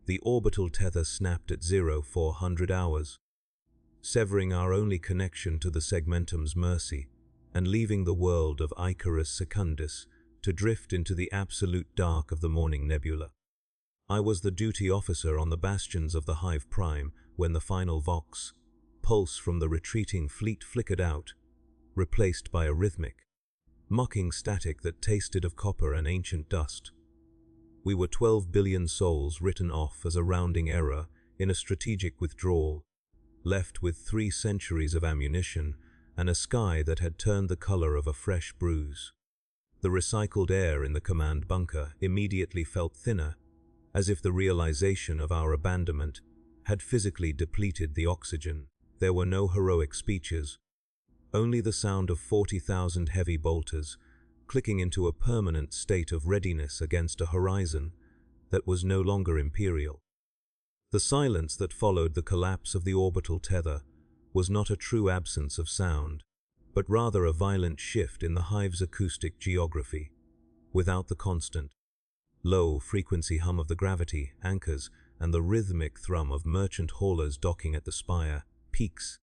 The orbital tether snapped at 0400 hours, severing our only connection to the segmentum's mercy and leaving the world of Icarus Secundus to drift into the absolute dark of the morning nebula. I was the duty officer on the bastions of the Hive Prime when the final vox, pulse from the retreating fleet flickered out, replaced by a rhythmic, mocking static that tasted of copper and ancient dust. We were 12 billion souls written off as a rounding error in a strategic withdrawal, left with 3 centuries of ammunition and a sky that had turned the color of a fresh bruise. The recycled air in the command bunker immediately felt thinner, as if the realization of our abandonment had physically depleted the oxygen. There were no heroic speeches, only the sound of 40,000 heavy bolters clicking into a permanent state of readiness against a horizon that was no longer Imperial. The silence that followed the collapse of the orbital tether was not a true absence of sound, but rather a violent shift in the Hive's acoustic geography. Without the constant, low-frequency hum of the gravity anchors and the rhythmic thrum of merchant haulers docking at the spire peaks,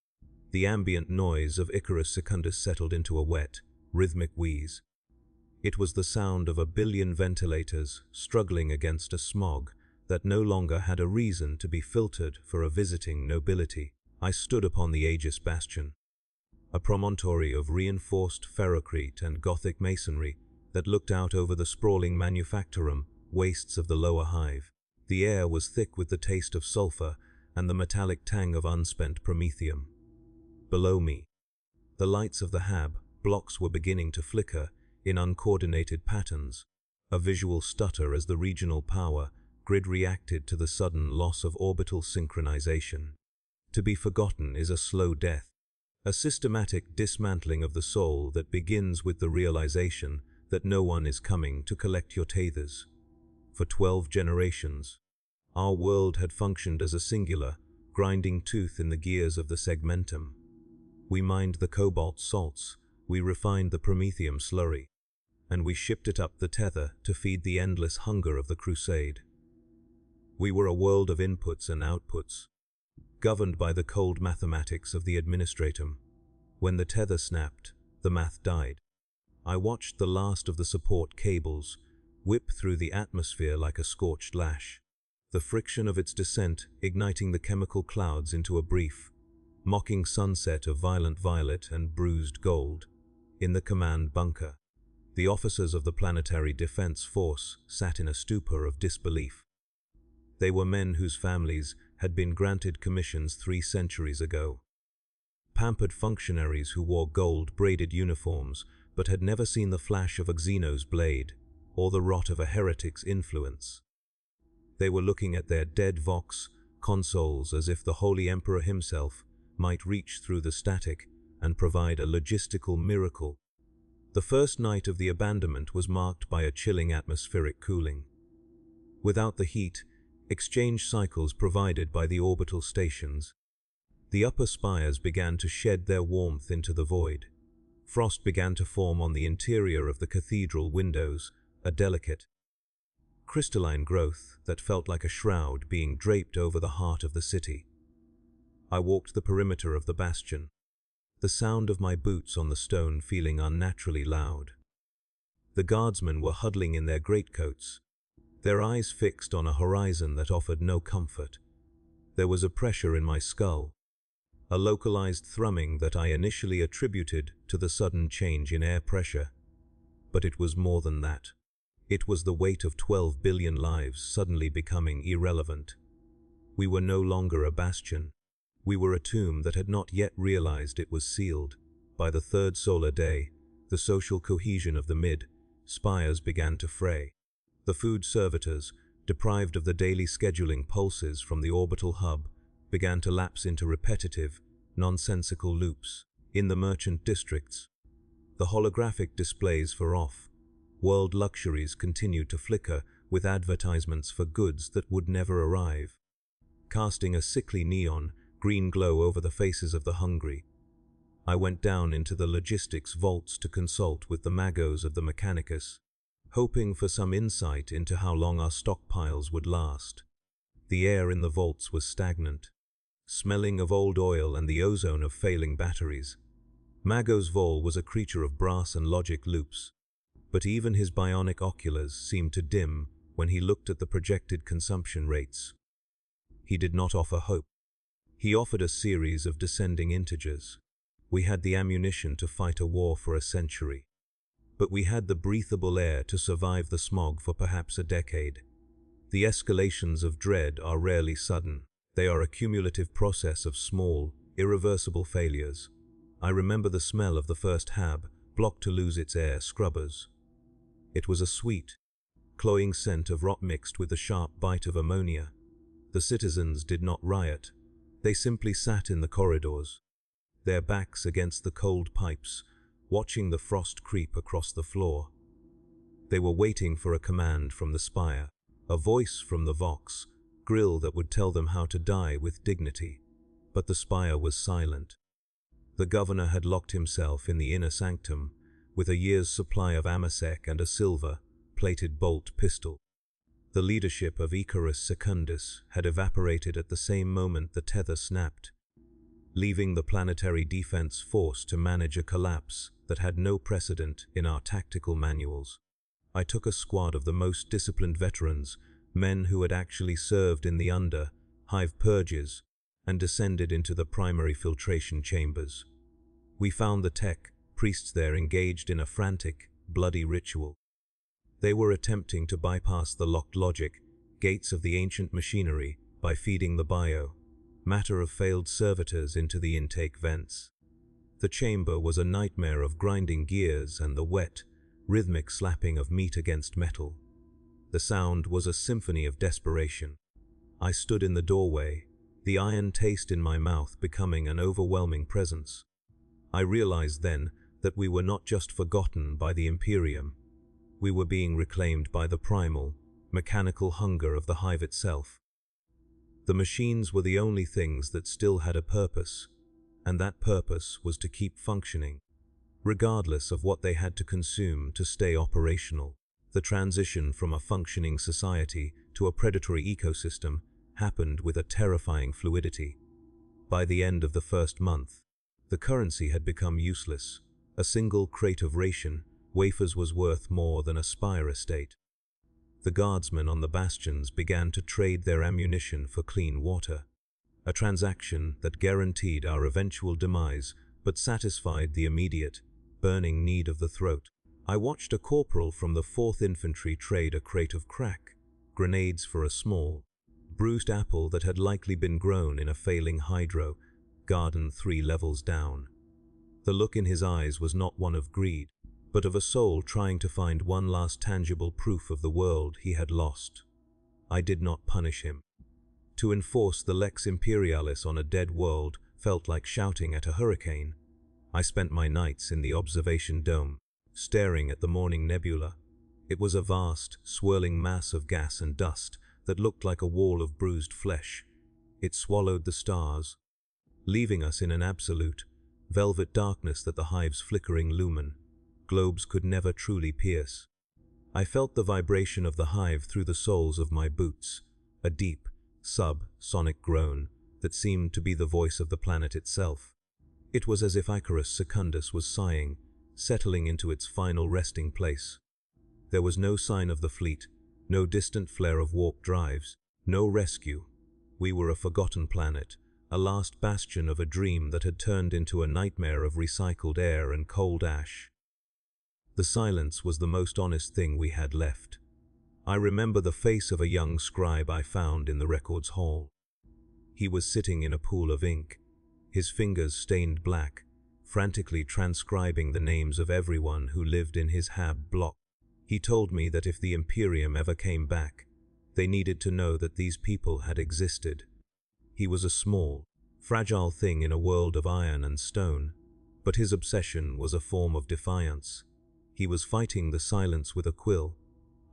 the ambient noise of Icarus Secundus settled into a wet, rhythmic wheeze. It was the sound of a billion ventilators struggling against a smog that no longer had a reason to be filtered for a visiting nobility. I stood upon the Aegis Bastion, a promontory of reinforced ferrocrete and Gothic masonry that looked out over the sprawling manufactorum wastes of the lower Hive. The air was thick with the taste of sulfur and the metallic tang of unspent promethium. Below me, the lights of the hab blocks were beginning to flicker in uncoordinated patterns, a visual stutter as the regional power grid reacted to the sudden loss of orbital synchronization. To be forgotten is a slow death, a systematic dismantling of the soul that begins with the realization that no one is coming to collect your tethers. For 12 generations, our world had functioned as a singular, grinding tooth in the gears of the segmentum. We mined the cobalt salts, we refined the promethium slurry, and we shipped it up the tether to feed the endless hunger of the crusade. We were a world of inputs and outputs, governed by the cold mathematics of the administratum. When the tether snapped, the math died. I watched the last of the support cables whip through the atmosphere like a scorched lash, the friction of its descent igniting the chemical clouds into a brief, mocking sunset of violent violet and bruised gold. In the command bunker, the officers of the Planetary Defense Force sat in a stupor of disbelief. They were men whose families had been granted commissions 3 centuries ago. Pampered functionaries who wore gold-braided uniforms but had never seen the flash of a Xeno's blade or the rot of a heretic's influence. They were looking at their dead Vox consoles as if the Holy Emperor himself might reach through the static and provide a logistical miracle. The first night of the abandonment was marked by a chilling atmospheric cooling. Without the heat, exchange cycles provided by the orbital stations, the upper spires began to shed their warmth into the void. Frost began to form on the interior of the cathedral windows, a delicate, crystalline growth that felt like a shroud being draped over the heart of the city. I walked the perimeter of the bastion, the sound of my boots on the stone feeling unnaturally loud. The guardsmen were huddling in their greatcoats, their eyes fixed on a horizon that offered no comfort. There was a pressure in my skull, a localized thrumming that I initially attributed to the sudden change in air pressure. But it was more than that. It was the weight of 12 billion lives suddenly becoming irrelevant. We were no longer a bastion. We were a tomb that had not yet realized it was sealed. By the 3rd solar day, the social cohesion of the mid-spires began to fray. The food servitors, deprived of the daily scheduling pulses from the orbital hub, began to lapse into repetitive, nonsensical loops. In the merchant districts, the holographic displays for off-world luxuries continued to flicker with advertisements for goods that would never arrive, casting a sickly neon green glow over the faces of the hungry. I went down into the logistics vaults to consult with the magos of the Mechanicus, hoping for some insight into how long our stockpiles would last. The air in the vaults was stagnant, smelling of old oil and the ozone of failing batteries. Magos Vol was a creature of brass and logic loops, but even his bionic oculars seemed to dim when he looked at the projected consumption rates. He did not offer hope. He offered a series of descending integers. We had the ammunition to fight a war for a century, but we had the breathable air to survive the smog for perhaps a decade. The escalations of dread are rarely sudden. They are a cumulative process of small, irreversible failures. I remember the smell of the first hab, blocked to lose its air scrubbers. It was a sweet, cloying scent of rot mixed with a sharp bite of ammonia. The citizens did not riot. They simply sat in the corridors, their backs against the cold pipes, watching the frost creep across the floor. They were waiting for a command from the spire, a voice from the Vox, grill that would tell them how to die with dignity. But the spire was silent. The governor had locked himself in the inner sanctum with a year's supply of amasec and a silver-plated bolt pistol. The leadership of Icarus Secundus had evaporated at the same moment the tether snapped, leaving the planetary defense force to manage a collapse that had no precedent in our tactical manuals. I took a squad of the most disciplined veterans, men who had actually served in the hive purges, and descended into the primary filtration chambers. We found the tech priests there engaged in a frantic, bloody ritual. They were attempting to bypass the locked logic gates of the ancient machinery by feeding the matter of failed servitors into the intake vents. The chamber was a nightmare of grinding gears and the wet, rhythmic slapping of meat against metal. The sound was a symphony of desperation. I stood in the doorway, the iron taste in my mouth becoming an overwhelming presence. I realized then that we were not just forgotten by the Imperium. We were being reclaimed by the primal, mechanical hunger of the hive itself. The machines were the only things that still had a purpose, and that purpose was to keep functioning, regardless of what they had to consume to stay operational. The transition from a functioning society to a predatory ecosystem happened with a terrifying fluidity. By the end of the first month, the currency had become useless. A single crate of ration wafers was worth more than a spire estate. The guardsmen on the bastions began to trade their ammunition for clean water, a transaction that guaranteed our eventual demise but satisfied the immediate, burning need of the throat. I watched a corporal from the 4th Infantry trade a crate of crack, grenades for a small, bruised apple that had likely been grown in a failing hydro garden 3 levels down. The look in his eyes was not one of greed, but of a soul trying to find one last tangible proof of the world he had lost. I did not punish him. To enforce the Lex Imperialis on a dead world felt like shouting at a hurricane. I spent my nights in the observation dome, staring at the morning nebula. It was a vast, swirling mass of gas and dust that looked like a wall of bruised flesh. It swallowed the stars, leaving us in an absolute, velvet darkness that the hive's flickering lumen globes could never truly pierce. I felt the vibration of the hive through the soles of my boots, a deep, sub-sonic groan that seemed to be the voice of the planet itself. It was as if Icarus Secundus was sighing, settling into its final resting place. There was no sign of the fleet, no distant flare of warp drives, no rescue. We were a forgotten planet, a last bastion of a dream that had turned into a nightmare of recycled air and cold ash. The silence was the most honest thing we had left. I remember the face of a young scribe I found in the records hall. He was sitting in a pool of ink, his fingers stained black, frantically transcribing the names of everyone who lived in his hab block. He told me that if the Imperium ever came back, they needed to know that these people had existed. He was a small, fragile thing in a world of iron and stone, but his obsession was a form of defiance. He was fighting the silence with a quill.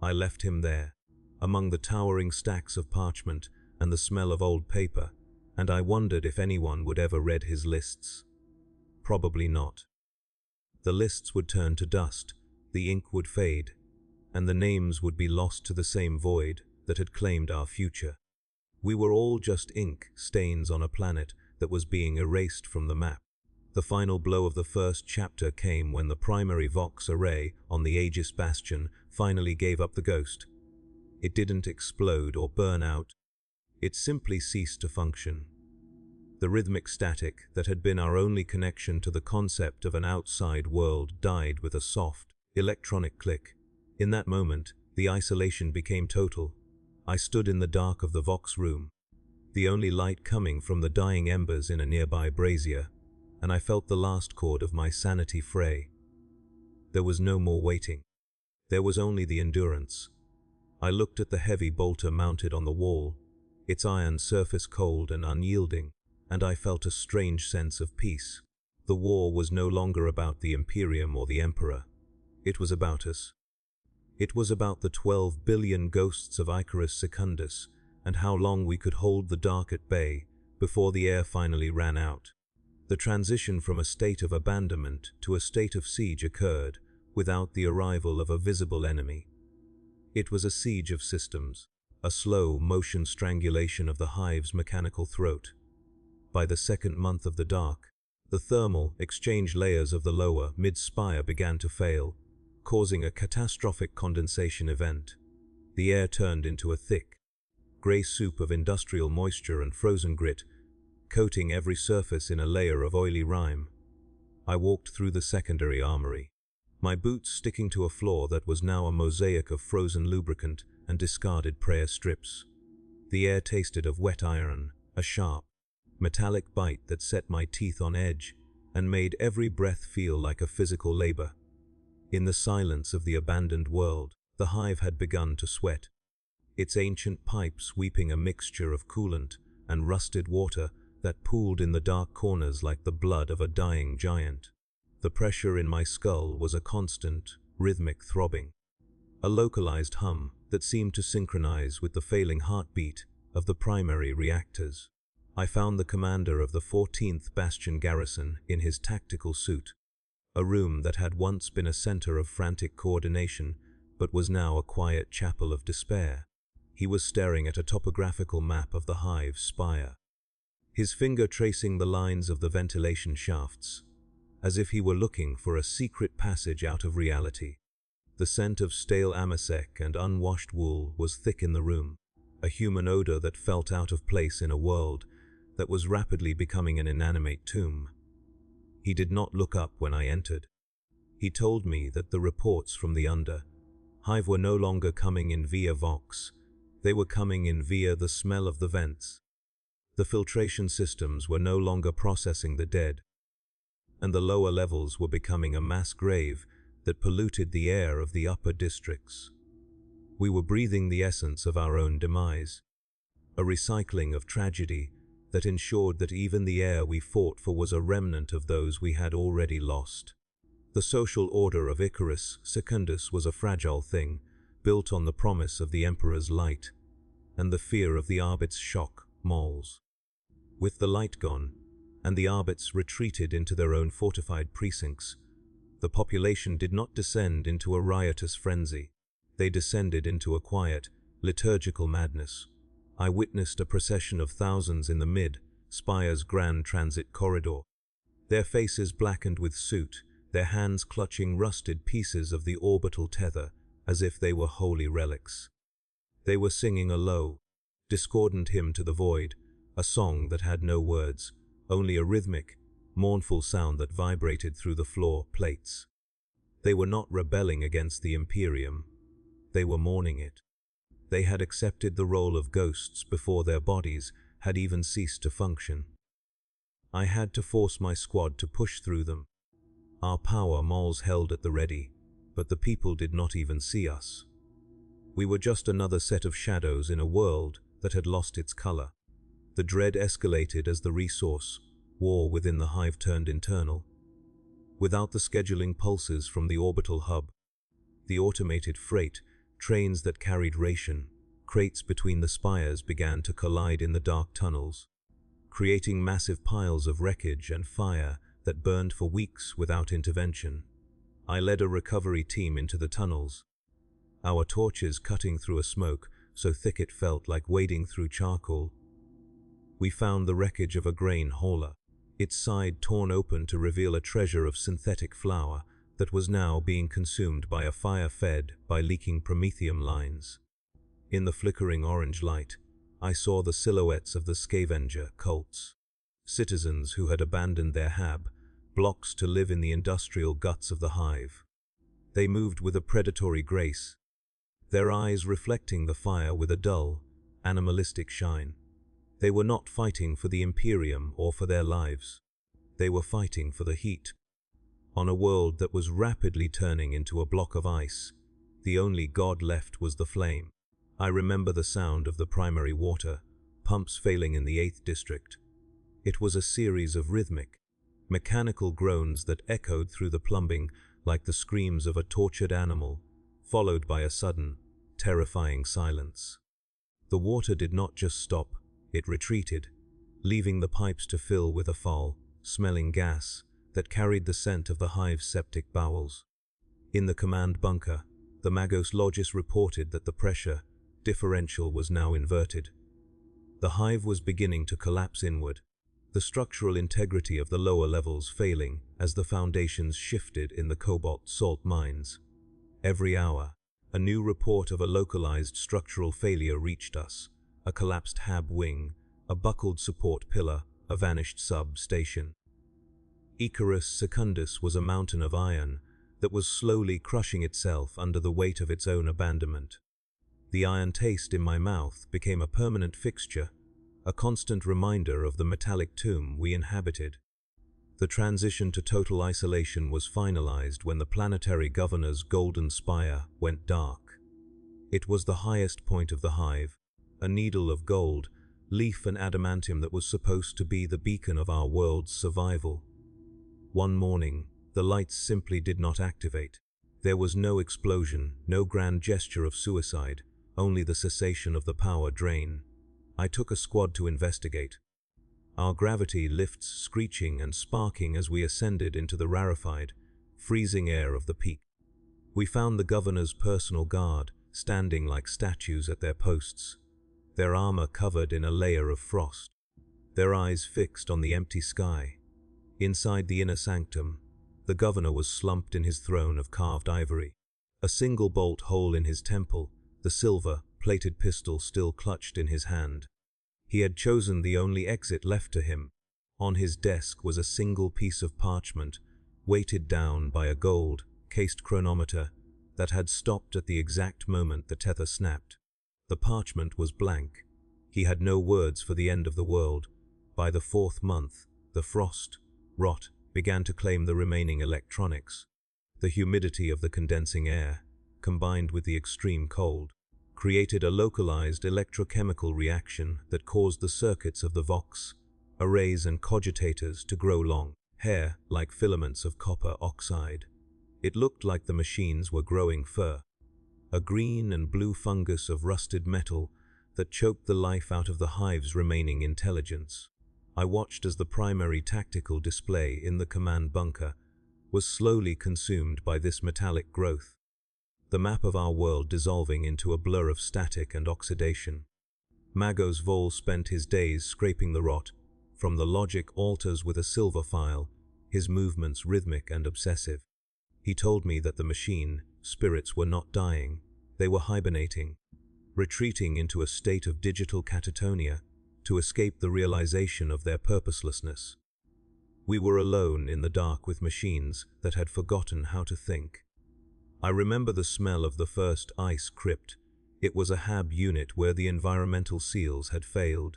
I left him there, among the towering stacks of parchment and the smell of old paper, and I wondered if anyone would ever read his lists. Probably not. The lists would turn to dust, the ink would fade, and the names would be lost to the same void that had claimed our future. We were all just ink stains on a planet that was being erased from the map. The final blow of the first chapter came when the primary Vox array on the Aegis Bastion finally gave up the ghost. It didn't explode or burn out. It simply ceased to function. The rhythmic static that had been our only connection to the concept of an outside world died with a soft, electronic click. In that moment, the isolation became total. I stood in the dark of the Vox room, the only light coming from the dying embers in a nearby brazier, and I felt the last chord of my sanity fray. There was no more waiting. There was only the endurance. I looked at the heavy bolter mounted on the wall, its iron surface cold and unyielding, and I felt a strange sense of peace. The war was no longer about the Imperium or the Emperor. It was about us. It was about the 12 billion ghosts of Icarus Secundus, and how long we could hold the dark at bay before the air finally ran out. The transition from a state of abandonment to a state of siege occurred without the arrival of a visible enemy. It was a siege of systems, a slow motion strangulation of the hive's mechanical throat. By the second month of the dark, the thermal exchange layers of the lower mid-spire began to fail, causing a catastrophic condensation event. The air turned into a thick, grey soup of industrial moisture and frozen grit, coating every surface in a layer of oily rime. I walked through the secondary armory, my boots sticking to a floor that was now a mosaic of frozen lubricant and discarded prayer strips. The air tasted of wet iron, a sharp, metallic bite that set my teeth on edge and made every breath feel like a physical labor. In the silence of the abandoned world, the hive had begun to sweat, its ancient pipes weeping a mixture of coolant and rusted water that pooled in the dark corners like the blood of a dying giant. The pressure in my skull was a constant, rhythmic throbbing, a localized hum that seemed to synchronize with the failing heartbeat of the primary reactors. I found the commander of the 14th Bastion garrison in his tactical suit, a room that had once been a center of frantic coordination but was now a quiet chapel of despair. He was staring at a topographical map of the hive's spire, his finger tracing the lines of the ventilation shafts, as if he were looking for a secret passage out of reality. The scent of stale amasec and unwashed wool was thick in the room, a human odor that felt out of place in a world that was rapidly becoming an inanimate tomb. He did not look up when I entered. He told me that the reports from the hive were no longer coming in via Vox. They were coming in via the smell of the vents. The filtration systems were no longer processing the dead, and the lower levels were becoming a mass grave that polluted the air of the upper districts. We were breathing the essence of our own demise, a recycling of tragedy that ensured that even the air we fought for was a remnant of those we had already lost. The social order of Icarus Secundus was a fragile thing, built on the promise of the Emperor's light and the fear of the Arbit's shock moles. With the light gone, and the Arbits retreated into their own fortified precincts, the population did not descend into a riotous frenzy. They descended into a quiet, liturgical madness. I witnessed a procession of thousands in the mid-spire's grand transit corridor, their faces blackened with soot, their hands clutching rusted pieces of the orbital tether as if they were holy relics. They were singing a low, discordant hymn to the void, a song that had no words, only a rhythmic, mournful sound that vibrated through the floor plates. They were not rebelling against the Imperium. They were mourning it. They had accepted the role of ghosts before their bodies had even ceased to function. I had to force my squad to push through them. Our power moles held at the ready, but the people did not even see us. We were just another set of shadows in a world that had lost its color. The dread escalated as the resource war within the hive turned internal. Without the scheduling pulses from the orbital hub, the automated freight trains that carried ration, crates between the spires began to collide in the dark tunnels, creating massive piles of wreckage and fire that burned for weeks without intervention. I led a recovery team into the tunnels, our torches cutting through a smoke so thick it felt like wading through charcoal. We found the wreckage of a grain hauler, its side torn open to reveal a treasure of synthetic flour that was now being consumed by a fire fed by leaking promethium lines. In the flickering orange light, I saw the silhouettes of the scavenger cults, citizens who had abandoned their hab, blocks to live in the industrial guts of the hive. They moved with a predatory grace, their eyes reflecting the fire with a dull, animalistic shine. They were not fighting for the Imperium or for their lives. They were fighting for the heat. On a world that was rapidly turning into a block of ice, the only god left was the flame. I remember the sound of the primary water, pumps failing in the 8th district. It was a series of rhythmic, mechanical groans that echoed through the plumbing like the screams of a tortured animal, followed by a sudden, terrifying silence. The water did not just stop, it retreated, leaving the pipes to fill with a foul-smelling gas that carried the scent of the hive's septic bowels. In the command bunker, the Magos Logis reported that the pressure differential was now inverted. The hive was beginning to collapse inward, the structural integrity of the lower levels failing as the foundations shifted in the cobalt salt mines. Every hour, a new report of a localized structural failure reached us: a collapsed hab wing, a buckled support pillar, a vanished sub-station. Icarus Secundus was a mountain of iron that was slowly crushing itself under the weight of its own abandonment. The iron taste in my mouth became a permanent fixture, a constant reminder of the metallic tomb we inhabited. The transition to total isolation was finalized when the planetary governor's golden spire went dark. It was the highest point of the hive, a needle of gold, leaf and adamantium that was supposed to be the beacon of our world's survival. One morning, the lights simply did not activate. There was no explosion, no grand gesture of suicide, only the cessation of the power drain. I took a squad to investigate. Our gravity lifts screeching and sparking as we ascended into the rarefied, freezing air of the peak. We found the governor's personal guard, standing like statues at their posts, their armor covered in a layer of frost, their eyes fixed on the empty sky. Inside the inner sanctum, the governor was slumped in his throne of carved ivory, a single bolt hole in his temple, the silver-plated pistol still clutched in his hand. He had chosen the only exit left to him. On his desk was a single piece of parchment, weighted down by a gold-cased chronometer that had stopped at the exact moment the tether snapped. The parchment was blank. He had no words for the end of the world. By the 4th month, the frost-rot began to claim the remaining electronics. The humidity of the condensing air, combined with the extreme cold, created a localized electrochemical reaction that caused the circuits of the Vox arrays and cogitators to grow long, hair-like filaments of copper oxide. It looked like the machines were growing fur, a green and blue fungus of rusted metal that choked the life out of the hive's remaining intelligence. I watched as the primary tactical display in the command bunker was slowly consumed by this metallic growth, the map of our world dissolving into a blur of static and oxidation. Magos Vol spent his days scraping the rot from the logic altars with a silver file, his movements rhythmic and obsessive. He told me that the machine spirits were not dying, they were hibernating, retreating into a state of digital catatonia to escape the realization of their purposelessness. We were alone in the dark with machines that had forgotten how to think. I remember the smell of the first ice crypt. It was a hab unit where the environmental seals had failed,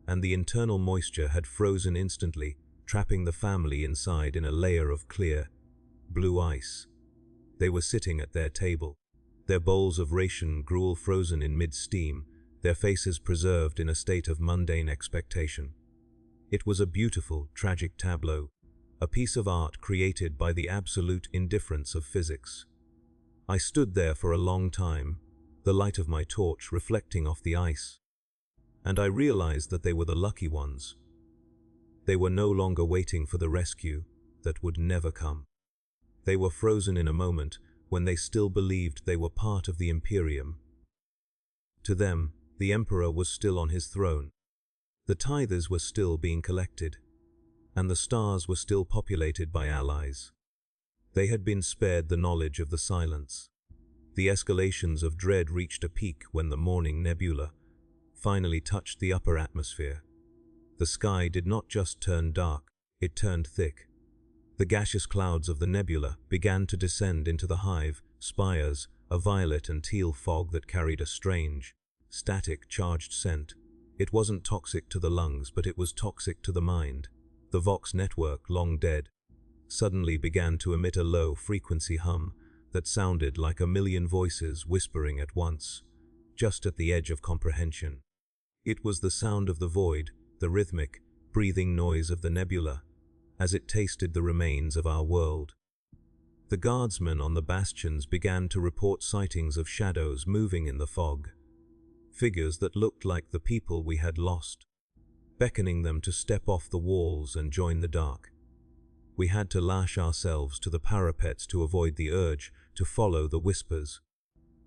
and the internal moisture had frozen instantly, trapping the family inside in a layer of clear, blue ice. They were sitting at their table, their bowls of ration gruel frozen in mid-steam, their faces preserved in a state of mundane expectation. It was a beautiful, tragic tableau, a piece of art created by the absolute indifference of physics. I stood there for a long time, the light of my torch reflecting off the ice, and I realized that they were the lucky ones. They were no longer waiting for the rescue that would never come. They were frozen in a moment when they still believed they were part of the Imperium. To them, the emperor was still on his throne. The tithes were still being collected, and the stars were still populated by allies. They had been spared the knowledge of the silence. The escalations of dread reached a peak when the morning nebula finally touched the upper atmosphere. The sky did not just turn dark, it turned thick. The gaseous clouds of the nebula began to descend into the hive spires, a violet and teal fog that carried a strange, static, charged scent. It wasn't toxic to the lungs, but it was toxic to the mind. The Vox network, long dead, suddenly began to emit a low-frequency hum that sounded like a million voices whispering at once, just at the edge of comprehension. It was the sound of the void, the rhythmic, breathing noise of the nebula, as it tasted the remains of our world. The guardsmen on the bastions began to report sightings of shadows moving in the fog, figures that looked like the people we had lost, beckoning them to step off the walls and join the dark. We had to lash ourselves to the parapets to avoid the urge to follow the whispers.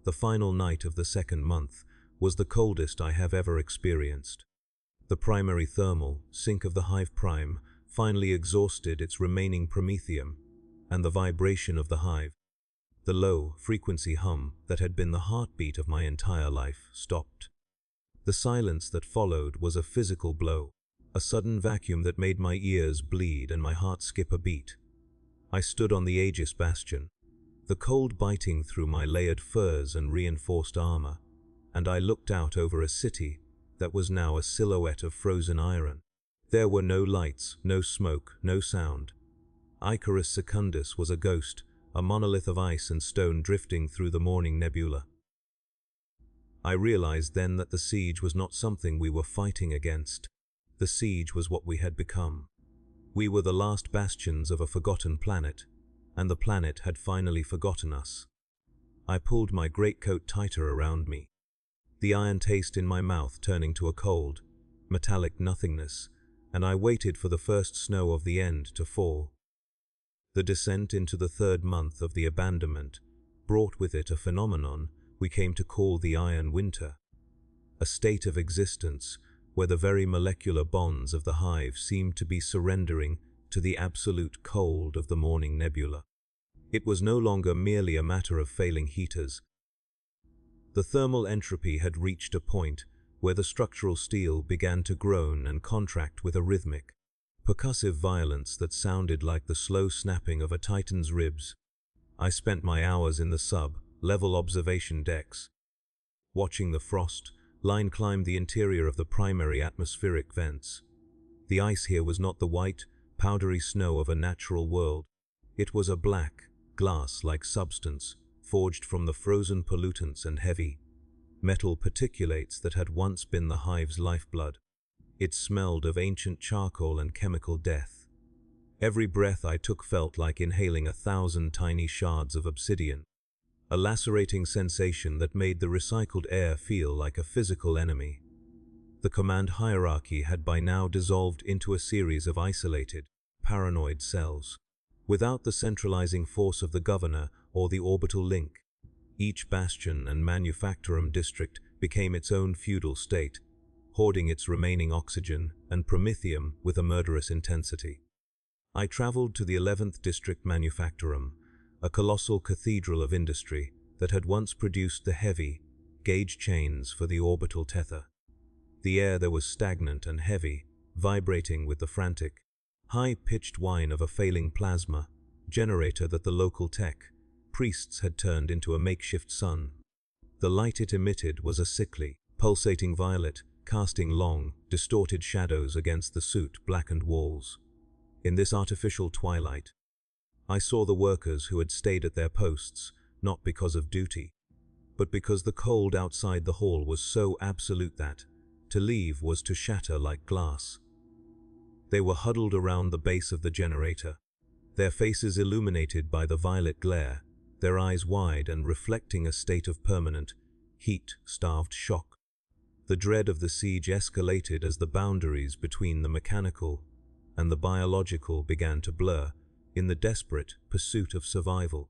The final night of the second month was the coldest I have ever experienced. The primary thermal sink of the hive prime finally exhausted its remaining promethium, and the vibration of the hive, the low-frequency hum that had been the heartbeat of my entire life, stopped. The silence that followed was a physical blow, a sudden vacuum that made my ears bleed and my heart skip a beat. I stood on the Aegis Bastion, the cold biting through my layered furs and reinforced armor, and I looked out over a city that was now a silhouette of frozen iron. There were no lights, no smoke, no sound. Icarus Secundus was a ghost, a monolith of ice and stone drifting through the morning nebula. I realized then that the siege was not something we were fighting against. The siege was what we had become. We were the last bastions of a forgotten planet, and the planet had finally forgotten us. I pulled my greatcoat tighter around me, the iron taste in my mouth turning to a cold, metallic nothingness, and I waited for the first snow of the end to fall. The descent into the third month of the abandonment brought with it a phenomenon we came to call the Iron Winter, a state of existence where the very molecular bonds of the hive seemed to be surrendering to the absolute cold of the morning nebula. It was no longer merely a matter of failing heaters. The thermal entropy had reached a point where the structural steel began to groan and contract with a rhythmic, percussive violence that sounded like the slow snapping of a titan's ribs. I spent my hours in the sub-level observation decks, watching the frost line climb the interior of the primary atmospheric vents. The ice here was not the white, powdery snow of a natural world. It was a black, glass-like substance forged from the frozen pollutants and heavy, metal particulates that had once been the hive's lifeblood. It smelled of ancient charcoal and chemical death. Every breath I took felt like inhaling 1,000 tiny shards of obsidian, a lacerating sensation that made the recycled air feel like a physical enemy. The command hierarchy had by now dissolved into a series of isolated, paranoid cells. Without the centralizing force of the governor or the orbital link, each bastion and manufactorum district became its own feudal state, hoarding its remaining oxygen and promethium with a murderous intensity. I traveled to the 11th District Manufactorum, a colossal cathedral of industry that had once produced the heavy, gauge chains for the orbital tether. The air there was stagnant and heavy, vibrating with the frantic, high-pitched whine of a failing plasma generator that the local tech priests had turned into a makeshift sun. The light it emitted was a sickly, pulsating violet, casting long, distorted shadows against the soot-blackened walls. In this artificial twilight, I saw the workers who had stayed at their posts, not because of duty, but because the cold outside the hall was so absolute that to leave was to shatter like glass. They were huddled around the base of the generator, their faces illuminated by the violet glare, their eyes wide and reflecting a state of permanent, heat-starved shock. The dread of the siege escalated as the boundaries between the mechanical and the biological began to blur in the desperate pursuit of survival.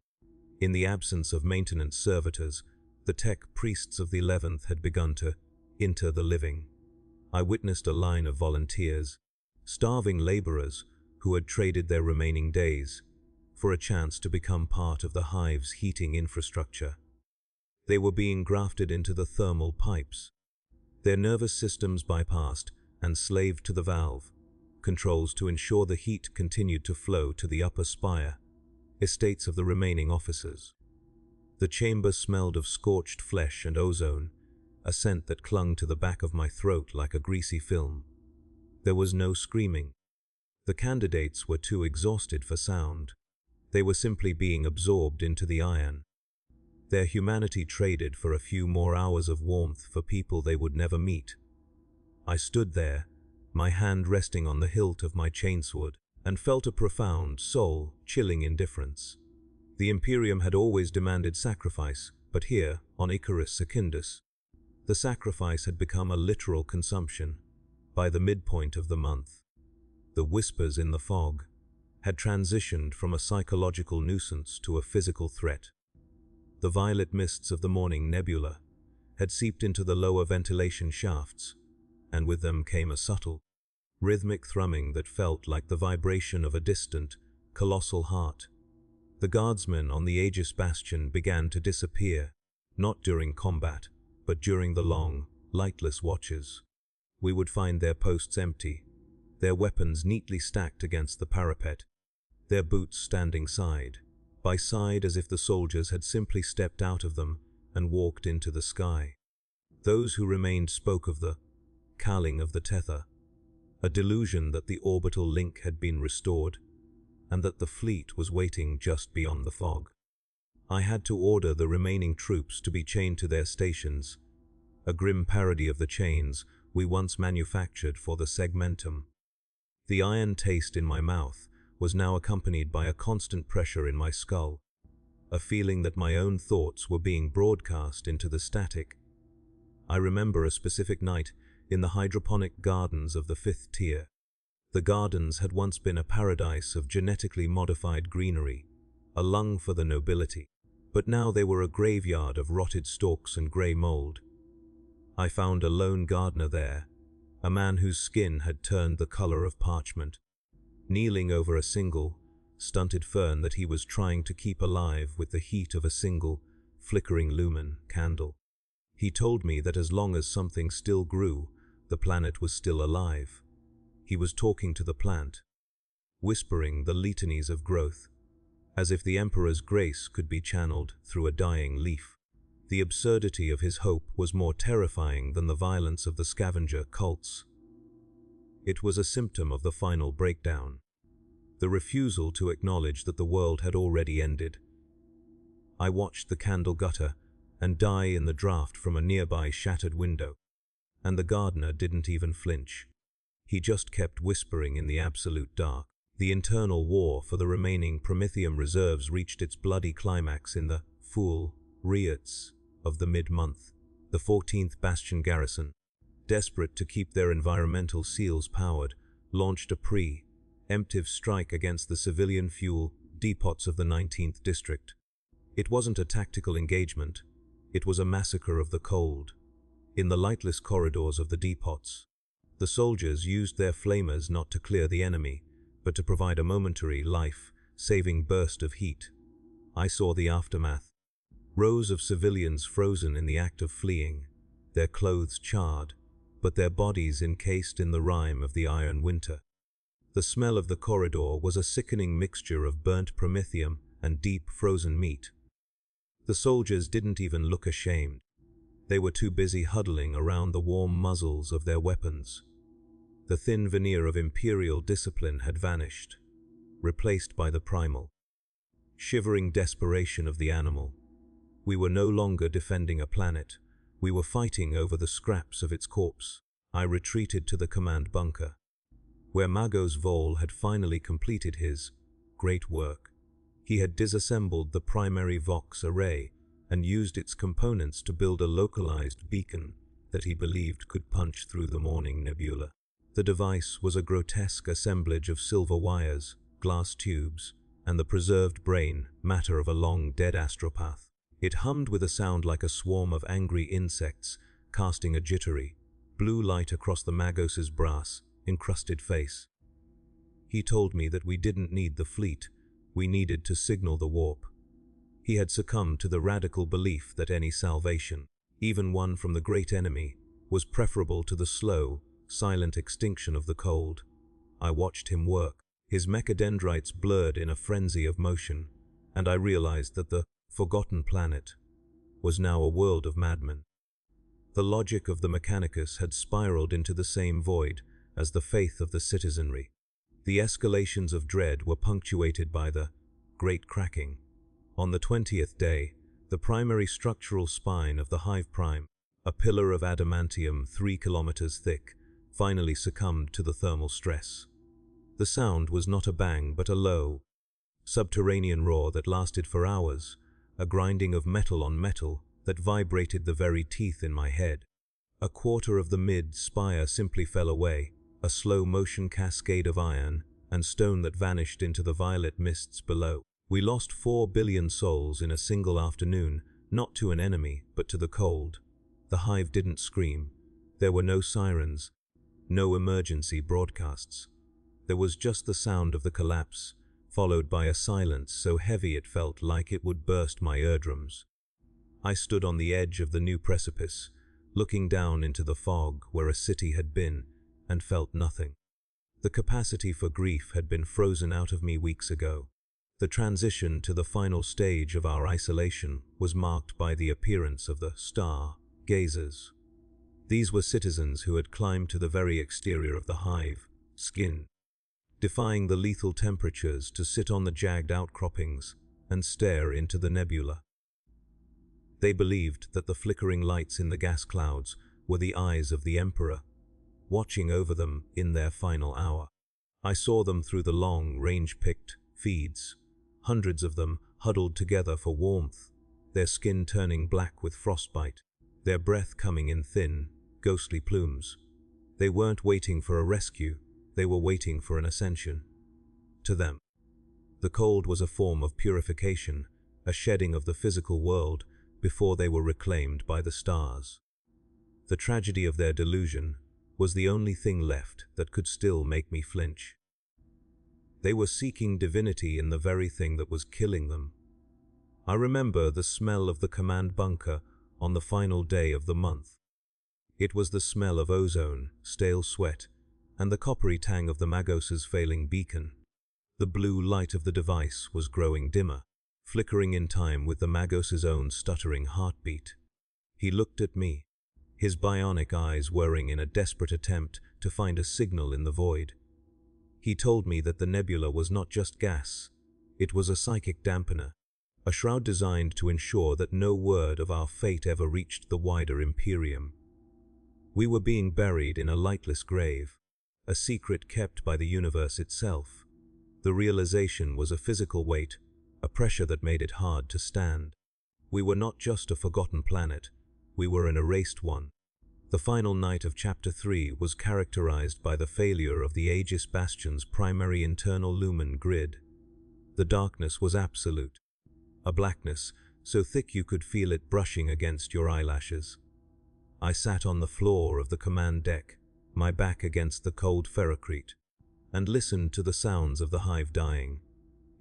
In the absence of maintenance servitors, The tech priests of the 11th had begun to enter the living. I witnessed a line of volunteers, starving laborers who had traded their remaining days for a chance to become part of the hive's heating infrastructure. They were being grafted into the thermal pipes, their nervous systems bypassed and slaved to the valve controls to ensure the heat continued to flow to the upper spire, estates of the remaining officers. The chamber smelled of scorched flesh and ozone, a scent that clung to the back of my throat like a greasy film. There was no screaming. The candidates were too exhausted for sound. They were simply being absorbed into the iron. Their humanity traded for a few more hours of warmth for people they would never meet. I stood there, my hand resting on the hilt of my chainsword, and felt a profound, soul-chilling indifference. The Imperium had always demanded sacrifice, but here, on Icarus Secundus, the sacrifice had become a literal consumption. By the midpoint of the month, the whispers in the fog had transitioned from a psychological nuisance to a physical threat. The violet mists of the morning nebula had seeped into the lower ventilation shafts, and with them came a subtle, rhythmic thrumming that felt like the vibration of a distant, colossal heart. The guardsmen on the Aegis Bastion began to disappear, not during combat, but during the long, lightless watches. We would find their posts empty, their weapons neatly stacked against the parapet, their boots standing side by side as if the soldiers had simply stepped out of them and walked into the sky. Those who remained spoke of the calling of the tether, a delusion that the orbital link had been restored, and that the fleet was waiting just beyond the fog. I had to order the remaining troops to be chained to their stations, a grim parody of the chains we once manufactured for the segmentum. The iron taste in my mouth was now accompanied by a constant pressure in my skull, a feeling that my own thoughts were being broadcast into the static. I remember a specific night in the hydroponic gardens of the 5th tier. The gardens had once been a paradise of genetically modified greenery, a lung for the nobility, but now they were a graveyard of rotted stalks and grey mold. I found a lone gardener there, a man whose skin had turned the color of parchment, kneeling over a single, stunted fern that he was trying to keep alive with the heat of a single, flickering lumen candle. He told me that as long as something still grew, the planet was still alive. He was talking to the plant, whispering the litanies of growth, as if the Emperor's grace could be channeled through a dying leaf. The absurdity of his hope was more terrifying than the violence of the scavenger cults. It was a symptom of the final breakdown, the refusal to acknowledge that the world had already ended. I watched the candle gutter and die in the draught from a nearby shattered window, and the gardener didn't even flinch. He just kept whispering in the absolute dark. The internal war for the remaining Prometheum reserves reached its bloody climax in the full riots of the mid-month. The 14th Bastion garrison, desperate to keep their environmental seals powered, launched a pre-emptive strike against the civilian fuel depots of the 19th district. It wasn't a tactical engagement, it was a massacre of the cold. In the lightless corridors of the depots, the soldiers used their flamers not to clear the enemy, but to provide a momentary, life-saving burst of heat. I saw the aftermath. Rows of civilians frozen in the act of fleeing, their clothes charred, but their bodies encased in the rime of the iron winter. The smell of the corridor was a sickening mixture of burnt promethium and deep frozen meat. The soldiers didn't even look ashamed. They were too busy huddling around the warm muzzles of their weapons. The thin veneer of Imperial discipline had vanished, replaced by the primal, shivering desperation of the animal. We were no longer defending a planet, we were fighting over the scraps of its corpse. I retreated to the command bunker, where Magos Vol had finally completed his great work. He had disassembled the primary Vox array and used its components to build a localized beacon that he believed could punch through the morning nebula. The device was a grotesque assemblage of silver wires, glass tubes, and the preserved brain matter of a long-dead astropath. It hummed with a sound like a swarm of angry insects, casting a jittery, blue light across the Magos's brass, encrusted face. He told me that we didn't need the fleet, we needed to signal the warp. He had succumbed to the radical belief that any salvation, even one from the great enemy, was preferable to the slow, silent extinction of the cold. I watched him work. His mechadendrites blurred in a frenzy of motion, and I realized that the forgotten planet was now a world of madmen. The logic of the Mechanicus had spiraled into the same void as the faith of the citizenry. The escalations of dread were punctuated by the great cracking. On the 20th day, the primary structural spine of the Hive Prime, a pillar of adamantium 3 kilometers thick, finally succumbed to the thermal stress. The sound was not a bang but a low, subterranean roar that lasted for hours, a grinding of metal on metal that vibrated the very teeth in my head. A quarter of the mid-spire simply fell away, a slow-motion cascade of iron and stone that vanished into the violet mists below. We lost 4 billion souls in a single afternoon, not to an enemy, but to the cold. The Hive didn't scream. There were no sirens, no emergency broadcasts. There was just the sound of the collapse, followed by a silence so heavy it felt like it would burst my eardrums. I stood on the edge of the new precipice, looking down into the fog where a city had been, and felt nothing. The capacity for grief had been frozen out of me weeks ago. The transition to the final stage of our isolation was marked by the appearance of the star-gazers. These were citizens who had climbed to the very exterior of the Hive, skin, defying the lethal temperatures to sit on the jagged outcroppings and stare into the nebula. They believed that the flickering lights in the gas clouds were the eyes of the Emperor, watching over them in their final hour. I saw them through the long, range-picked feeds, hundreds of them huddled together for warmth, their skin turning black with frostbite, their breath coming in thin, ghostly plumes. They weren't waiting for a rescue, they were waiting for an ascension. To them, the cold was a form of purification, a shedding of the physical world before they were reclaimed by the stars. The tragedy of their delusion was the only thing left that could still make me flinch. They were seeking divinity in the very thing that was killing them. I remember the smell of the command bunker on the final day of the month. It was the smell of ozone, stale sweat, and the coppery tang of the Magos's failing beacon. The blue light of the device was growing dimmer, flickering in time with the Magos's own stuttering heartbeat. He looked at me, his bionic eyes whirring in a desperate attempt to find a signal in the void. He told me that the nebula was not just gas, it was a psychic dampener, a shroud designed to ensure that no word of our fate ever reached the wider Imperium. We were being buried in a lightless grave, a secret kept by the universe itself. The realization was a physical weight, a pressure that made it hard to stand. We were not just a forgotten planet, we were an erased one. The final night of Chapter 3 was characterized by the failure of the Aegis Bastion's primary internal lumen grid. The darkness was absolute, a blackness so thick you could feel it brushing against your eyelashes. I sat on the floor of the command deck, my back against the cold ferrocrete, and listened to the sounds of the Hive dying.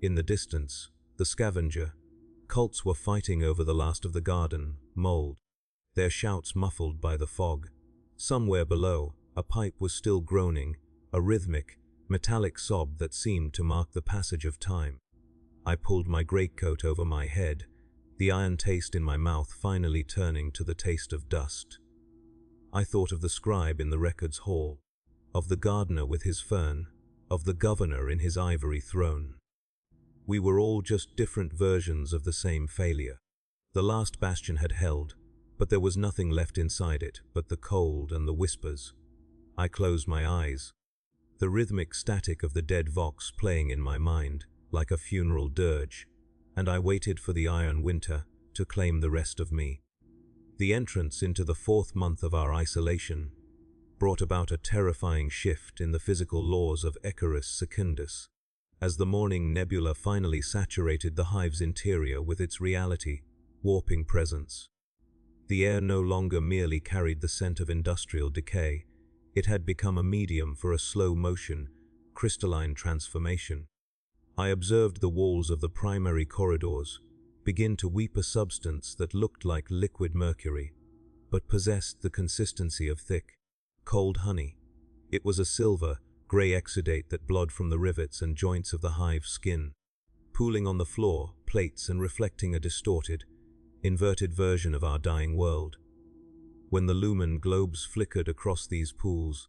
In the distance, the scavenger cults were fighting over the last of the garden, mold, their shouts muffled by the fog. Somewhere below, a pipe was still groaning, a rhythmic, metallic sob that seemed to mark the passage of time. I pulled my greatcoat over my head, the iron taste in my mouth finally turning to the taste of dust. I thought of the scribe in the records hall, of the gardener with his fern, of the governor in his ivory throne. We were all just different versions of the same failure. The last bastion had held, but there was nothing left inside it but the cold and the whispers. I closed my eyes, the rhythmic static of the dead vox playing in my mind like a funeral dirge, and I waited for the iron winter to claim the rest of me. The entrance into the 4th month of our isolation brought about a terrifying shift in the physical laws of Icarus Secundus. As the morning nebula finally saturated the Hive's interior with its reality, warping presence. The air no longer merely carried the scent of industrial decay, it had become a medium for a slow-motion, crystalline transformation. I observed the walls of the primary corridors begin to weep a substance that looked like liquid mercury, but possessed the consistency of thick, cold honey. It was a silver, grey exudate that bled from the rivets and joints of the hive's skin, pooling on the floor, plates, and reflecting a distorted, inverted version of our dying world. When the lumen globes flickered across these pools,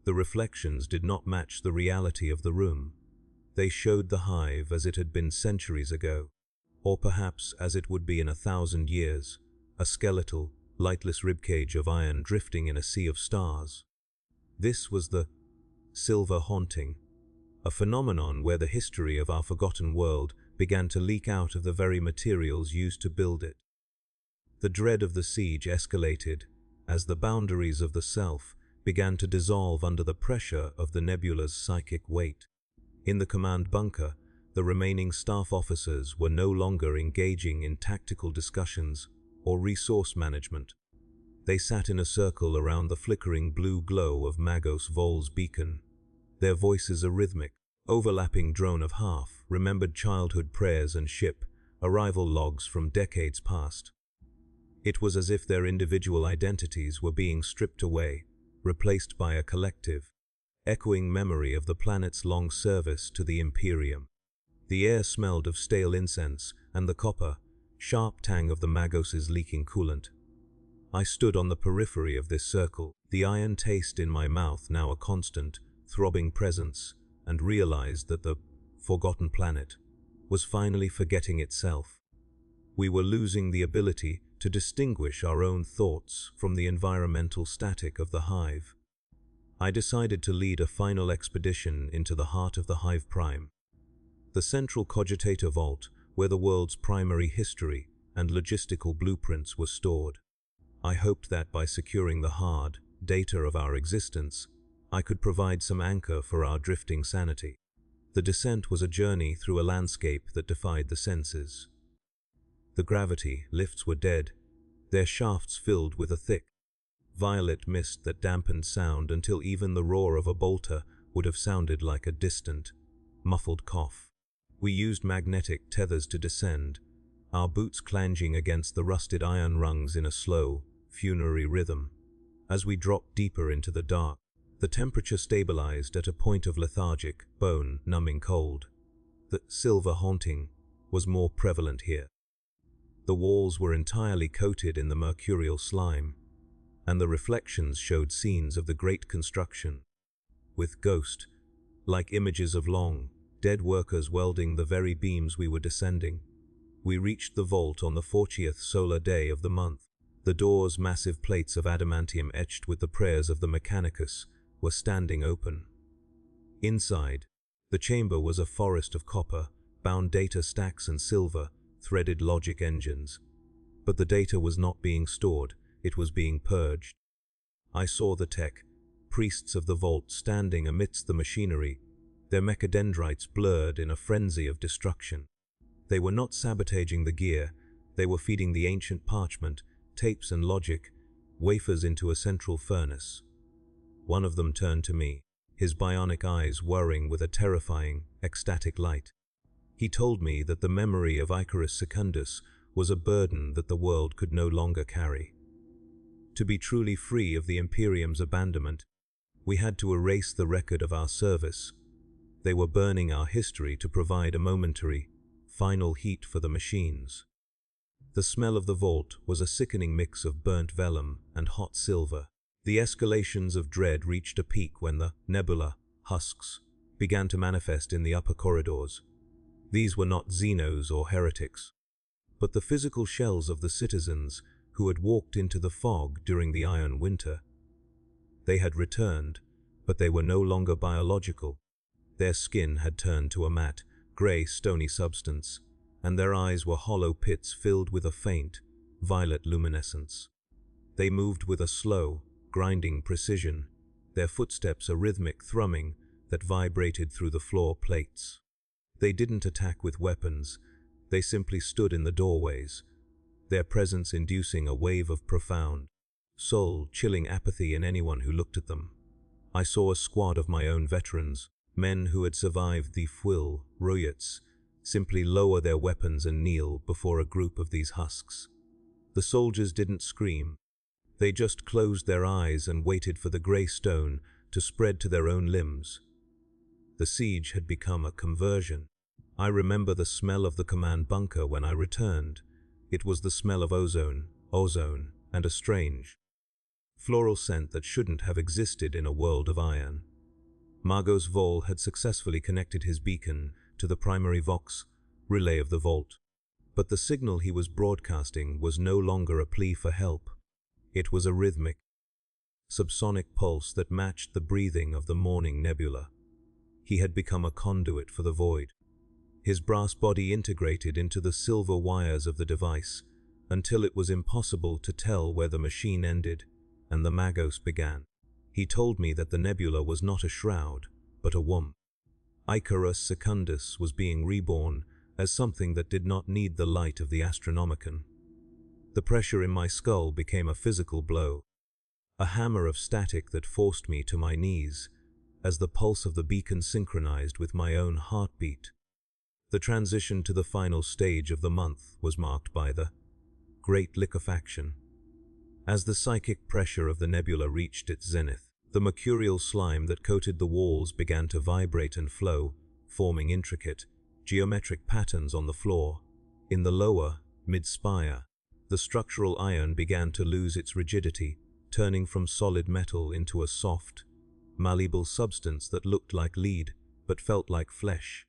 the reflections did not match the reality of the room. They showed the hive as it had been centuries ago, or perhaps as it would be in 1,000 years, a skeletal, lightless ribcage of iron drifting in a sea of stars. This was the silver haunting, a phenomenon where the history of our forgotten world began to leak out of the very materials used to build it. The dread of the siege escalated as the boundaries of the self began to dissolve under the pressure of the nebula's psychic weight. In the command bunker, the remaining staff officers were no longer engaging in tactical discussions or resource management. They sat in a circle around the flickering blue glow of Magos Vol's beacon, their voices a rhythmic, overlapping drone of half-remembered childhood prayers and ship arrival logs from decades past. It was as if their individual identities were being stripped away, replaced by a collective, echoing memory of the planet's long service to the Imperium. The air smelled of stale incense and the copper, sharp tang of the Magos' leaking coolant. I stood on the periphery of this circle, the iron taste in my mouth now a constant, throbbing presence, and realized that the forgotten planet was finally forgetting itself. We were losing the ability to distinguish our own thoughts from the environmental static of the hive. I decided to lead a final expedition into the heart of the Hive Prime, the central cogitator vault where the world's primary history and logistical blueprints were stored. I hoped that by securing the hard data of our existence, I could provide some anchor for our drifting sanity. The descent was a journey through a landscape that defied the senses. The gravity lifts were dead, their shafts filled with a thick, violet mist that dampened sound until even the roar of a bolter would have sounded like a distant, muffled cough. We used magnetic tethers to descend, our boots clanging against the rusted iron rungs in a slow, funerary rhythm. As we dropped deeper into the dark, the temperature stabilized at a point of lethargic, bone-numbing cold. The silver haunting was more prevalent here. The walls were entirely coated in the mercurial slime, and the reflections showed scenes of the great construction, with ghost-like images of long, dead workers welding the very beams we were descending. We reached the vault on the 40th solar day of the month. The door's massive plates of adamantium etched with the prayers of the Mechanicus were standing open. Inside, the chamber was a forest of copper, bound data stacks and silver, threaded logic engines. But the data was not being stored, it was being purged. I saw the tech, priests of the vault standing amidst the machinery, their mechadendrites blurred in a frenzy of destruction. They were not sabotaging the gear, they were feeding the ancient parchment, tapes and logic, wafers into a central furnace. One of them turned to me, his bionic eyes whirring with a terrifying, ecstatic light. He told me that the memory of Icarus Secundus was a burden that the world could no longer carry. To be truly free of the Imperium's abandonment, we had to erase the record of our service. They were burning our history to provide a momentary, final heat for the machines. The smell of the vault was a sickening mix of burnt vellum and hot silver. The escalations of dread reached a peak when the nebula husks began to manifest in the upper corridors. These were not Xenos or heretics, but the physical shells of the citizens who had walked into the fog during the Iron Winter. They had returned, but they were no longer biological. Their skin had turned to a matte, grey, stony substance, and their eyes were hollow pits filled with a faint, violet luminescence. They moved with a slow, grinding precision, their footsteps a rhythmic thrumming that vibrated through the floor plates. They didn't attack with weapons, they simply stood in the doorways, their presence inducing a wave of profound, soul-chilling apathy in anyone who looked at them. I saw a squad of my own veterans, men who had survived the Fwil Royats, simply lower their weapons and kneel before a group of these husks. The soldiers didn't scream. They just closed their eyes and waited for the grey stone to spread to their own limbs. The siege had become a conversion. I remember the smell of the command bunker when I returned. It was the smell of ozone, and a strange, floral scent that shouldn't have existed in a world of iron. Margos Vol had successfully connected his beacon to the primary Vox relay of the vault, but the signal he was broadcasting was no longer a plea for help. It was a rhythmic, subsonic pulse that matched the breathing of the morning nebula. He had become a conduit for the void. His brass body integrated into the silver wires of the device until it was impossible to tell where the machine ended and the Magos began. He told me that the nebula was not a shroud, but a womb. Icarus Secundus was being reborn as something that did not need the light of the Astronomicon. The pressure in my skull became a physical blow, a hammer of static that forced me to my knees as the pulse of the beacon synchronized with my own heartbeat. The transition to the final stage of the month was marked by the Great Liquefaction. As the psychic pressure of the nebula reached its zenith, the mercurial slime that coated the walls began to vibrate and flow, forming intricate, geometric patterns on the floor. In the lower, mid-spire, the structural iron began to lose its rigidity, turning from solid metal into a soft, malleable substance that looked like lead but felt like flesh.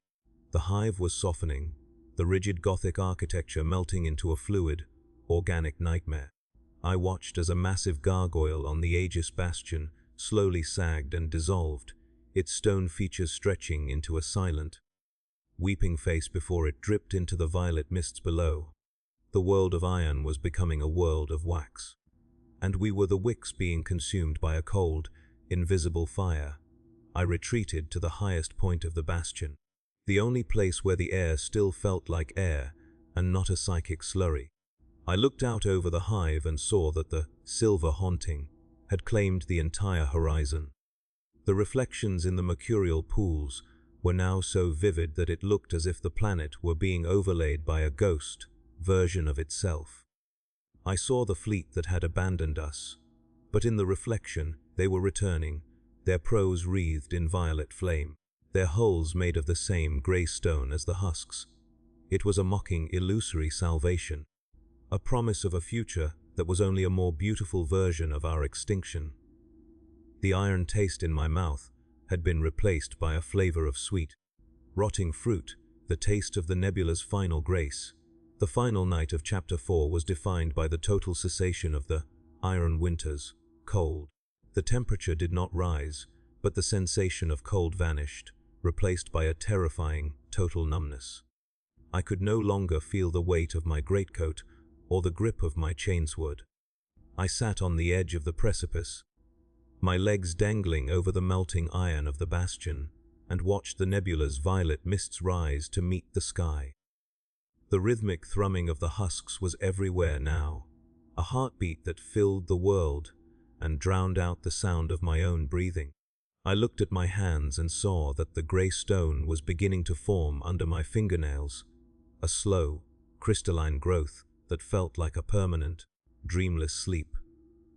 The hive was softening, the rigid Gothic architecture melting into a fluid, organic nightmare. I watched as a massive gargoyle on the Aegis Bastion slowly sagged and dissolved, its stone features stretching into a silent, weeping face before it dripped into the violet mists below. The world of iron was becoming a world of wax, and we were the wicks being consumed by a cold, invisible fire. I retreated to the highest point of the bastion, the only place where the air still felt like air and not a psychic slurry. I looked out over the hive and saw that the silver haunting had claimed the entire horizon. The reflections in the mercurial pools were now so vivid that it looked as if the planet were being overlaid by a ghost version of itself. I saw the fleet that had abandoned us, but in the reflection they were returning, their prows wreathed in violet flame, their hulls made of the same grey stone as the husks. It was a mocking, illusory salvation, a promise of a future that was only a more beautiful version of our extinction. The iron taste in my mouth had been replaced by a flavor of sweet, rotting fruit, the taste of the nebula's final grace. The final night of Chapter 4 was defined by the total cessation of the iron winters, cold. The temperature did not rise, but the sensation of cold vanished, replaced by a terrifying, total numbness. I could no longer feel the weight of my greatcoat or the grip of my chainsword. I sat on the edge of the precipice, my legs dangling over the melting iron of the bastion, and watched the nebula's violet mists rise to meet the sky. The rhythmic thrumming of the husks was everywhere now, a heartbeat that filled the world and drowned out the sound of my own breathing. I looked at my hands and saw that the grey stone was beginning to form under my fingernails, a slow, crystalline growth that felt like a permanent, dreamless sleep.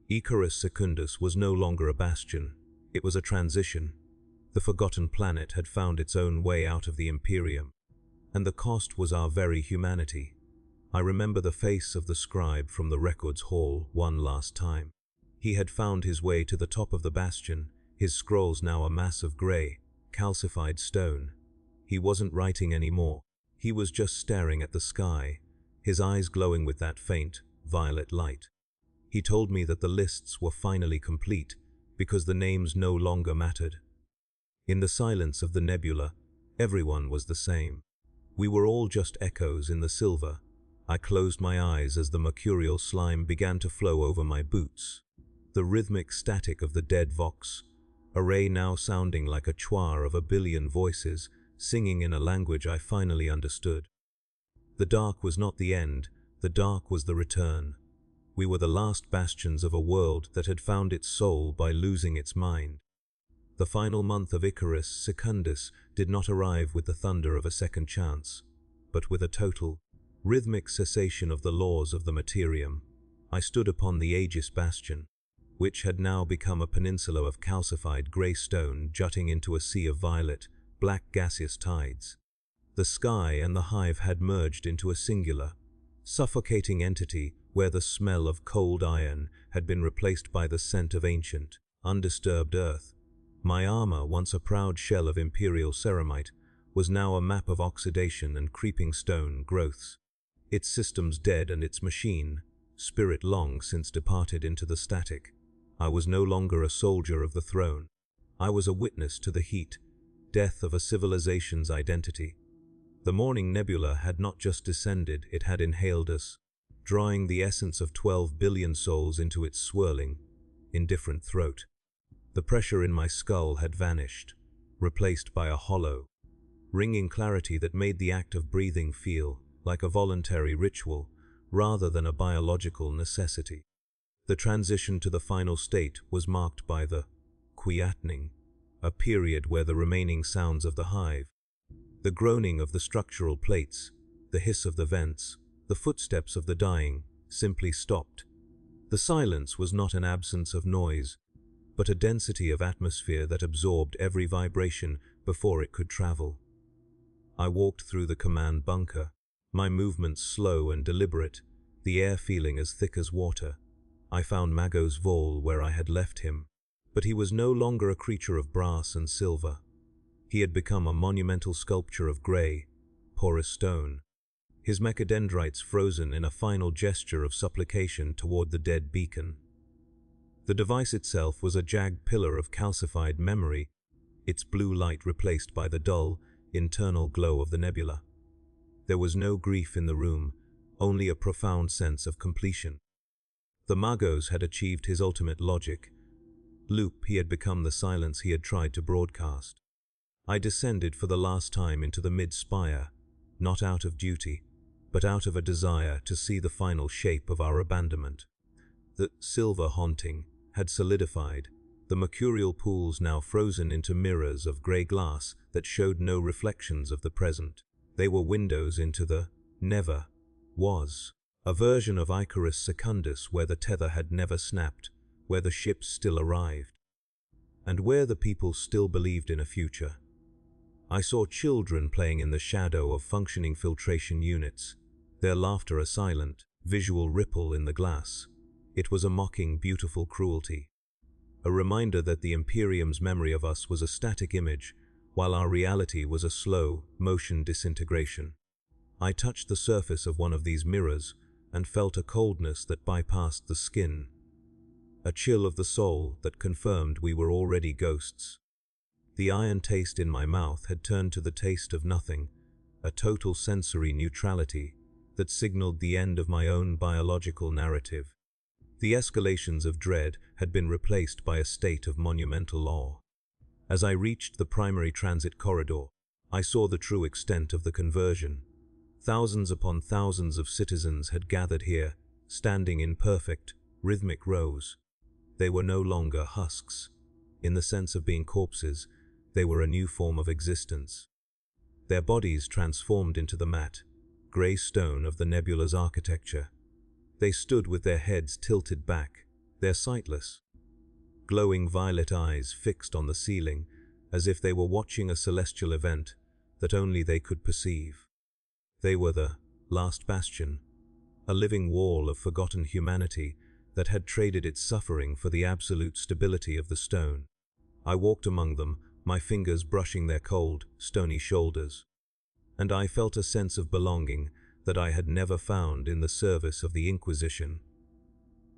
Icarus Secundus was no longer a bastion, it was a transition. The forgotten planet had found its own way out of the Imperium, and the cost was our very humanity. I remember the face of the scribe from the records hall one last time. He had found his way to the top of the bastion, his scrolls now a mass of grey, calcified stone. He wasn't writing anymore. He was just staring at the sky, his eyes glowing with that faint, violet light. He told me that the lists were finally complete, because the names no longer mattered. In the silence of the nebula, everyone was the same. We were all just echoes in the silver. I closed my eyes as the mercurial slime began to flow over my boots. The rhythmic static of the dead Vox, array now sounding like a choir of a billion voices, singing in a language I finally understood. The dark was not the end, The dark was the return. We were the last bastions of a world that had found its soul by losing its mind. The final month of Icarus Secundus did not arrive with the thunder of a second chance, but with a total, rhythmic cessation of the laws of the Imperium. I stood upon the Aegis Bastion, which had now become a peninsula of calcified grey stone jutting into a sea of violet, black gaseous tides. The sky and the hive had merged into a singular, suffocating entity where the smell of cold iron had been replaced by the scent of ancient, undisturbed earth. My armor, once a proud shell of Imperial ceramite, was now a map of oxidation and creeping stone growths. Its systems dead and its machine, spirit long since departed into the static. I was no longer a soldier of the throne. I was a witness to the heat, death of a civilization's identity. The morning nebula had not just descended, it had inhaled us, drawing the essence of 12 billion souls into its swirling, indifferent throat. The pressure in my skull had vanished, replaced by a hollow, ringing clarity that made the act of breathing feel like a voluntary ritual rather than a biological necessity. The transition to the final state was marked by the quietning, a period where the remaining sounds of the hive, the groaning of the structural plates, the hiss of the vents, the footsteps of the dying, simply stopped. The silence was not an absence of noise, but a density of atmosphere that absorbed every vibration before it could travel. I walked through the command bunker, my movements slow and deliberate, the air feeling as thick as water. I found Magos Vol where I had left him, but he was no longer a creature of brass and silver. He had become a monumental sculpture of grey, porous stone, his mechadendrites frozen in a final gesture of supplication toward the dead beacon. The device itself was a jagged pillar of calcified memory, its blue light replaced by the dull, internal glow of the nebula. There was no grief in the room, only a profound sense of completion. The Magos had achieved his ultimate logic. Loop, he had become the silence he had tried to broadcast. I descended for the last time into the mid-spire, not out of duty, but out of a desire to see the final shape of our abandonment. The silver haunting had solidified, the mercurial pools now frozen into mirrors of grey glass that showed no reflections of the present. They were windows into the never was, a version of Icarus Secundus where the tether had never snapped, where the ships still arrived, and where the people still believed in a future. I saw children playing in the shadow of functioning filtration units, their laughter a silent, visual ripple in the glass. It was a mocking, beautiful cruelty, a reminder that the Imperium's memory of us was a static image, while our reality was a slow, motion disintegration. I touched the surface of one of these mirrors and felt a coldness that bypassed the skin, a chill of the soul that confirmed we were already ghosts. The iron taste in my mouth had turned to the taste of nothing, a total sensory neutrality that signaled the end of my own biological narrative. The escalations of dread had been replaced by a state of monumental awe. As I reached the primary transit corridor, I saw the true extent of the conversion. Thousands upon thousands of citizens had gathered here, standing in perfect, rhythmic rows. They were no longer husks. In the sense of being corpses, they were a new form of existence. Their bodies transformed into the matte, grey stone of the nebula's architecture. They stood with their heads tilted back, their sightless, glowing violet eyes fixed on the ceiling, as if they were watching a celestial event that only they could perceive. They were the last bastion, a living wall of forgotten humanity that had traded its suffering for the absolute stability of the stone. I walked among them, my fingers brushing their cold, stony shoulders, and I felt a sense of belonging that I had never found in the service of the Inquisition.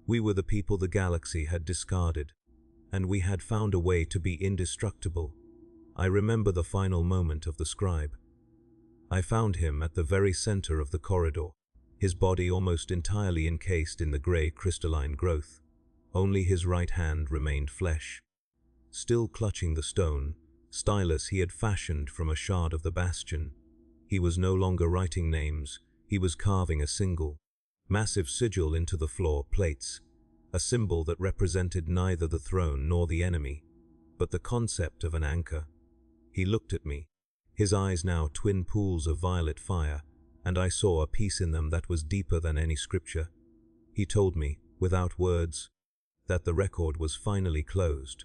We were the people the galaxy had discarded, and we had found a way to be indestructible. I remember the final moment of the scribe. I found him at the very center of the corridor, his body almost entirely encased in the grey crystalline growth. Only his right hand remained flesh. Still clutching the stone, stylus he had fashioned from a shard of the Bastion. He was no longer writing names, he was carving a single, massive sigil into the floor plates, a symbol that represented neither the throne nor the enemy, but the concept of an anchor. He looked at me, his eyes now twin pools of violet fire, and I saw a peace in them that was deeper than any scripture. He told me, without words, that the record was finally closed.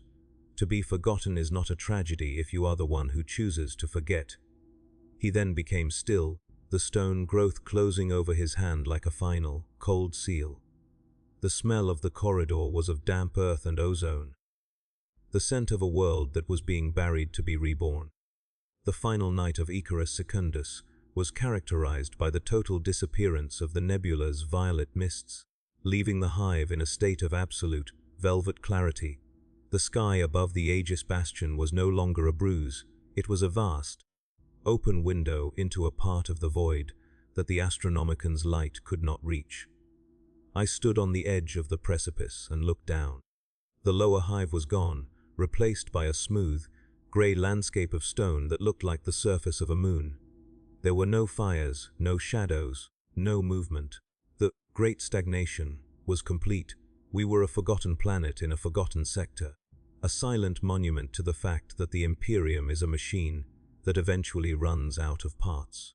To be forgotten is not a tragedy if you are the one who chooses to forget. He then became still, the stone growth closing over his hand like a final, cold seal. The smell of the corridor was of damp earth and ozone, the scent of a world that was being buried to be reborn. The final night of Icarus Secundus was characterized by the total disappearance of the nebula's violet mists, leaving the hive in a state of absolute, velvet clarity. The sky above the Aegis Bastion was no longer a bruise, it was a vast, open window into a part of the void that the Astronomican's light could not reach. I stood on the edge of the precipice and looked down. The lower hive was gone, replaced by a smooth, grey landscape of stone that looked like the surface of a moon. There were no fires, no shadows, no movement. The great stagnation was complete. We were a forgotten planet in a forgotten sector, a silent monument to the fact that the Imperium is a machine that eventually runs out of parts.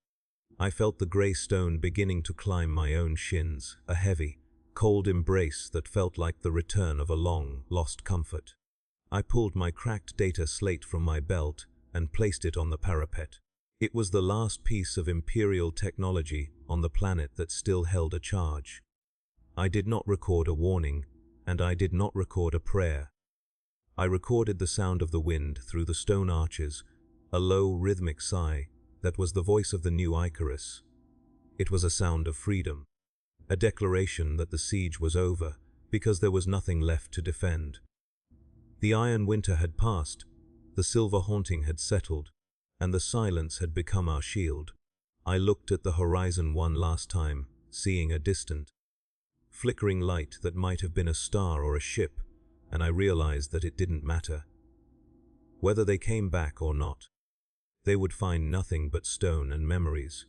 I felt the grey stone beginning to climb my own shins, a heavy, cold embrace that felt like the return of a long, lost comfort. I pulled my cracked data slate from my belt and placed it on the parapet. It was the last piece of Imperial technology on the planet that still held a charge. I did not record a warning, and I did not record a prayer. I recorded the sound of the wind through the stone arches, a low, rhythmic sigh that was the voice of the new Icarus. It was a sound of freedom, a declaration that the siege was over because there was nothing left to defend. The iron winter had passed, the silver haunting had settled, and the silence had become our shield. I looked at the horizon one last time, seeing a distant, flickering light that might have been a star or a ship, and I realized that it didn't matter. Whether they came back or not, they would find nothing but stone and memories.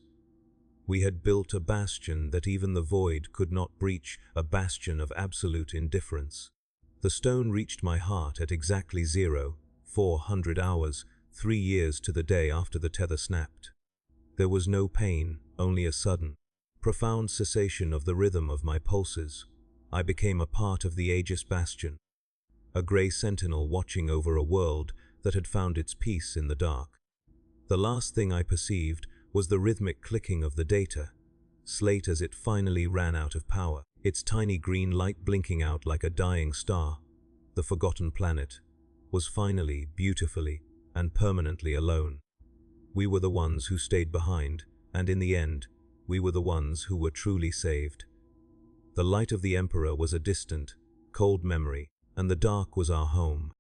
We had built a bastion that even the void could not breach, a bastion of absolute indifference. The stone reached my heart at exactly 0400 hours, 3 years to the day after the tether snapped. There was no pain, only a sudden, profound cessation of the rhythm of my pulses. I became a part of the Aegis Bastion, a grey sentinel watching over a world that had found its peace in the dark. The last thing I perceived was the rhythmic clicking of the data slate as it finally ran out of power, its tiny green light blinking out like a dying star. The forgotten planet was finally, beautifully, and permanently alone. We were the ones who stayed behind, and in the end, we were the ones who were truly saved. The light of the Emperor was a distant, cold memory, and the dark was our home.